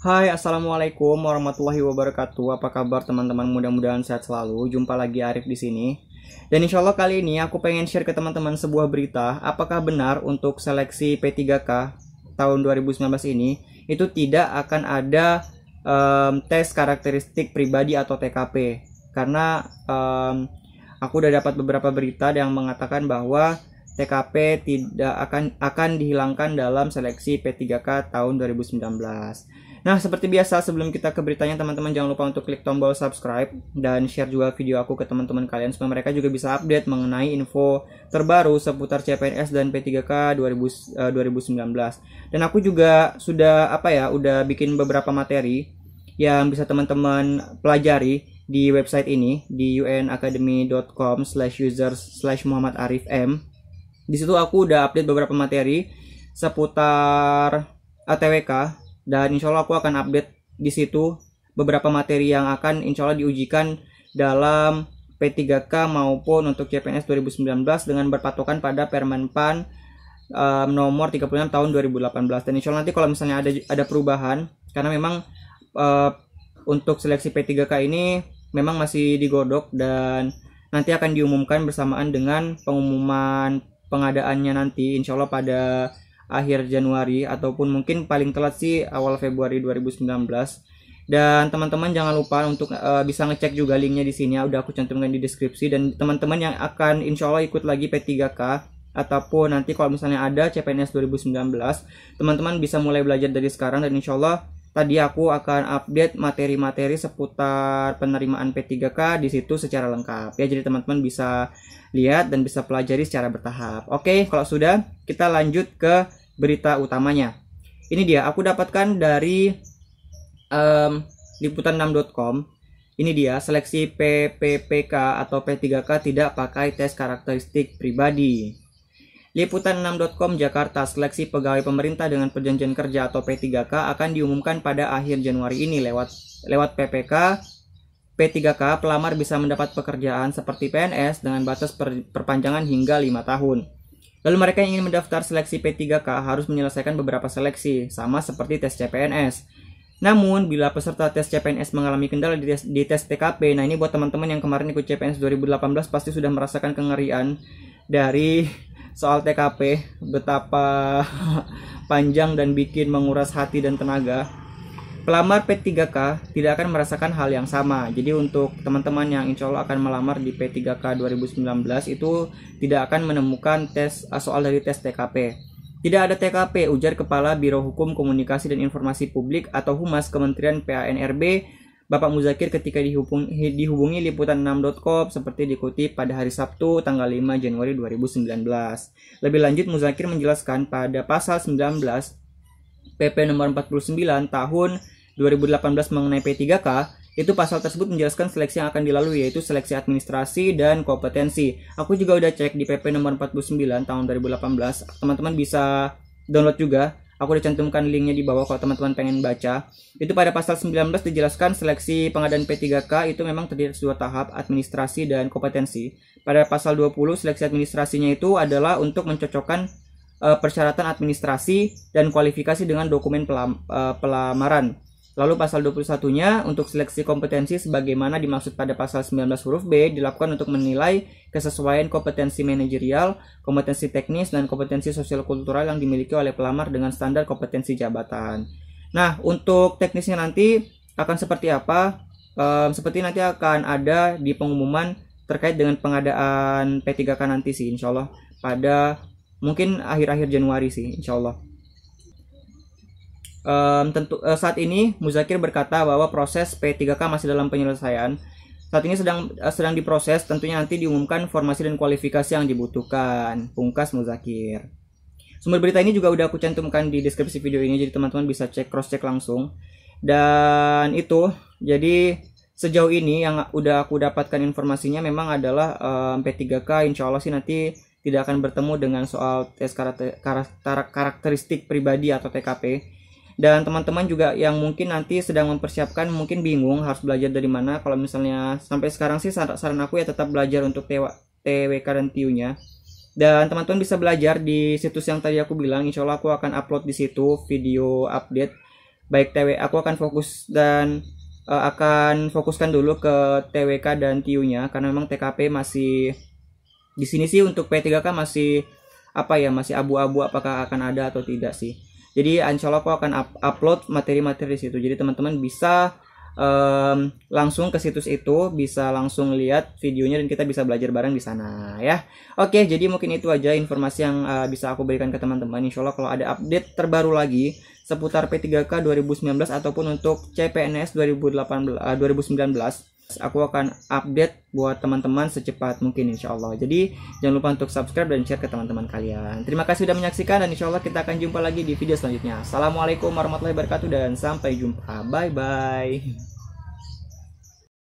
Hai, assalamualaikum warahmatullahi wabarakatuh. Apa kabar teman-teman? Mudah-mudahan sehat selalu. Jumpa lagi Arif di sini. Dan insya Allah kali ini aku pengen share ke teman-teman sebuah berita. Apakah benar untuk seleksi P3K tahun 2019 ini itu tidak akan ada tes karakteristik pribadi atau TKP? Karena aku udah dapat beberapa berita yang mengatakan bahwa TKP tidak akan dihilangkan dalam seleksi P3K tahun 2019. Nah, seperti biasa sebelum kita ke beritanya, teman-teman jangan lupa untuk klik tombol subscribe dan share juga video aku ke teman-teman kalian supaya mereka juga bisa update mengenai info terbaru seputar CPNS dan P3K 2019. Dan aku juga udah bikin beberapa materi yang bisa teman-teman pelajari di website ini di unacademy.com/users/muhammadarifm. Di situ aku udah update beberapa materi seputar ATWK. Dan insya Allah aku akan update di situ beberapa materi yang akan insya Allah diujikan dalam P3K maupun untuk CPNS 2019 dengan berpatokan pada Permenpan nomor 36 tahun 2018. Dan insya Allah nanti kalau misalnya ada perubahan, karena memang untuk seleksi P3K ini memang masih digodok dan nanti akan diumumkan bersamaan dengan pengumuman pengadaannya nanti insya Allah pada akhir Januari ataupun mungkin paling telat sih awal Februari 2019. Dan teman-teman jangan lupa untuk bisa ngecek juga linknya di sini, udah aku cantumkan di deskripsi. Dan teman-teman yang akan insya Allah ikut lagi P3K ataupun nanti kalau misalnya ada CPNS 2019, teman-teman bisa mulai belajar dari sekarang. Dan insya Allah tadi aku akan update materi-materi seputar penerimaan P3K di situ secara lengkap ya. Jadi teman-teman bisa lihat dan bisa pelajari secara bertahap. Oke, kalau sudah kita lanjut ke berita utamanya. Ini dia, aku dapatkan dari liputan6.com. Ini dia, seleksi PPPK atau P3K tidak pakai tes karakteristik pribadi. Liputan6.com Jakarta, seleksi pegawai pemerintah dengan perjanjian kerja atau P3K akan diumumkan pada akhir Januari ini lewat P3K, pelamar bisa mendapat pekerjaan seperti PNS dengan batas perpanjangan hingga 5 tahun. Lalu mereka yang ingin mendaftar seleksi P3K harus menyelesaikan beberapa seleksi, sama seperti tes CPNS. Namun, bila peserta tes CPNS mengalami kendala di tes TKP, nah ini buat teman-teman yang kemarin ikut CPNS 2018 pasti sudah merasakan kengerian dari soal TKP, betapa panjang dan bikin menguras hati dan tenaga. Pelamar P3K tidak akan merasakan hal yang sama. Jadi untuk teman-teman yang insya Allah akan melamar di P3K 2019 itu tidak akan menemukan soal dari tes TKP. Tidak ada TKP, ujar Kepala Biro Hukum Komunikasi dan Informasi Publik atau Humas Kementerian PANRB, Bapak Muzakir ketika dihubungi liputan6.com seperti dikutip pada hari Sabtu tanggal 5 Januari 2019. Lebih lanjut, Muzakir menjelaskan pada pasal 19 PP nomor 49 tahun 2018 mengenai P3K, itu pasal tersebut menjelaskan seleksi yang akan dilalui yaitu seleksi administrasi dan kompetensi. Aku juga udah cek di PP nomor 49 tahun 2018. Teman-teman bisa download juga. Aku udah cantumkan linknya di bawah kalau teman-teman pengen baca. Itu pada pasal 19 dijelaskan seleksi pengadaan P3K itu memang terdiri atas 2 tahap, administrasi dan kompetensi. Pada pasal 20 seleksi administrasinya itu adalah untuk mencocokkan persyaratan administrasi dan kualifikasi dengan dokumen pelamaran. Lalu pasal 21-nya untuk seleksi kompetensi sebagaimana dimaksud pada pasal 19 huruf B dilakukan untuk menilai kesesuaian kompetensi manajerial, kompetensi teknis, dan kompetensi sosial kultural yang dimiliki oleh pelamar dengan standar kompetensi jabatan. Nah, untuk teknisnya nanti akan seperti apa? Seperti nanti akan ada di pengumuman terkait dengan pengadaan P3K nanti sih, insya Allah pada mungkin akhir-akhir Januari sih, insya Allah. Saat ini Muzakir berkata bahwa proses P3K masih dalam penyelesaian. Saat ini sedang diproses, tentunya nanti diumumkan formasi dan kualifikasi yang dibutuhkan, pungkas Muzakir. Sumber berita ini juga udah aku cantumkan di deskripsi video ini, jadi teman-teman bisa cross check langsung. Dan itu, jadi sejauh ini yang udah aku dapatkan informasinya memang adalah P3K insya Allah sih nanti tidak akan bertemu dengan soal tes karakteristik pribadi atau TKP. Dan teman-teman juga yang mungkin nanti sedang mempersiapkan mungkin bingung harus belajar dari mana. Kalau misalnya sampai sekarang sih saran aku ya tetap belajar untuk TWK dan TIU-nya. Dan teman-teman bisa belajar di situs yang tadi aku bilang. Insya Allah aku akan upload di situ video update baik aku akan fokus dan akan fokuskan dulu ke TWK dan TIU-nya karena memang TKP masih di sini sih untuk P3K masih masih abu-abu apakah akan ada atau tidak sih. Jadi insya Allah aku akan upload materi-materi di situ. Jadi teman-teman bisa langsung ke situs itu, bisa langsung lihat videonya dan kita bisa belajar bareng di sana ya. Oke, jadi mungkin itu aja informasi yang bisa aku berikan ke teman-teman. Insya Allah kalau ada update terbaru lagi seputar P3K 2019 ataupun untuk CPNS 2019, aku akan update buat teman-teman secepat mungkin insya Allah. Jadi jangan lupa untuk subscribe dan share ke teman-teman kalian. Terima kasih sudah menyaksikan dan insya Allah kita akan jumpa lagi di video selanjutnya. Assalamualaikum warahmatullahi wabarakatuh dan sampai jumpa. Bye bye.